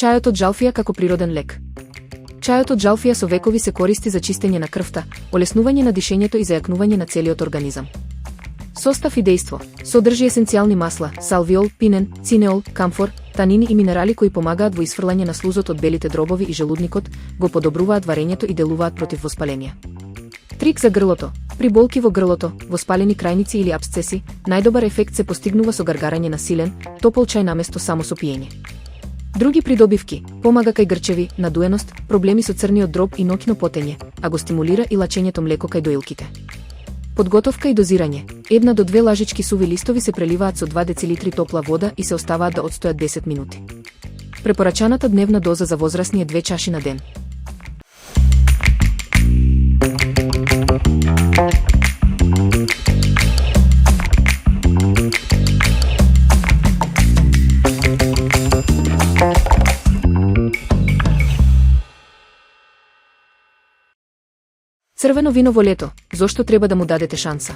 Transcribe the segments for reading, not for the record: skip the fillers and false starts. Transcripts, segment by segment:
Чајот од жалфија како природен лек. Чајот од жалфија со векови се користи за чистење на крвта, олеснување на дишењето и зајакнување на целиот организам. Состав и дејство: содржи есенцијални масла, салвиол, пинен, цинеол, камфор, танини и минерали кои помагаат во исфрлање на слузот од белите дробови и желудникот, го подобруваат варењето и делуваат против воспаление. Трик за грлото: при болки во грлото, воспалени крајници или абсцеси, најдобар ефект се постигнува со гаргарање на силен, топол чај наместо само со пиење. Други придобивки: помага кај грчеви, надуеност, проблеми со црниот дроб и ноќно потење, а го стимулира и лачењето млеко кај доилките. Подготовка и дозирање: 1 до 2 лажички суви листови се преливаат со 2 децилитри топла вода и се оставаат да отстојат 10 минути. Препорачаната дневна доза за возрастни е 2 чаши на ден. Црвено вино во лето, зошто треба да му дадете шанса?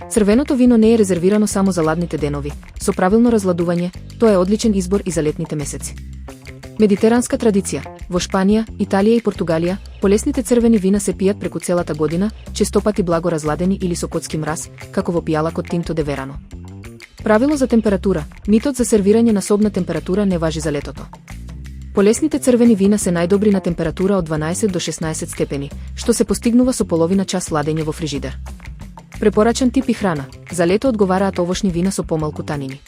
Црвеното вино не е резервирано само за ладните денови, со правилно разладување, тоа е одличен избор и за летните месеци. Медитеранска традиција: во Шпанија, Италија и Португалија, полесните црвени вина се пијат преку целата година, честопати благо разладени или со котски мраз, како во пијалакот Tinto de Verano. Правило за температура: митот за сервирање на собна температура не важи за летото. Полесните црвени вина се најдобри на температура од 12 до 16 степени, што се постигнува со половина час ладење во фрижидер. Препорачан тип и храна: за лето одговараат овошни вина со помалку танини.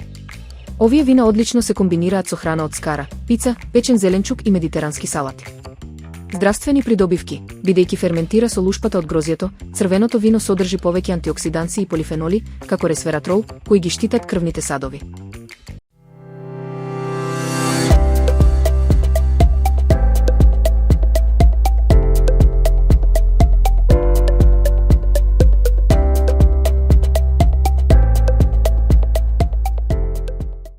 Овие вина одлично се комбинираат со храна од скара, пица, печен зеленчук и медитерански салати. Здравствени придобивки: бидејќи ферментира со лушпата од грозјето, црвеното вино содржи повеќе антиоксиданси и полифеноли, како ресвератрол, кои ги штитат крвните садови.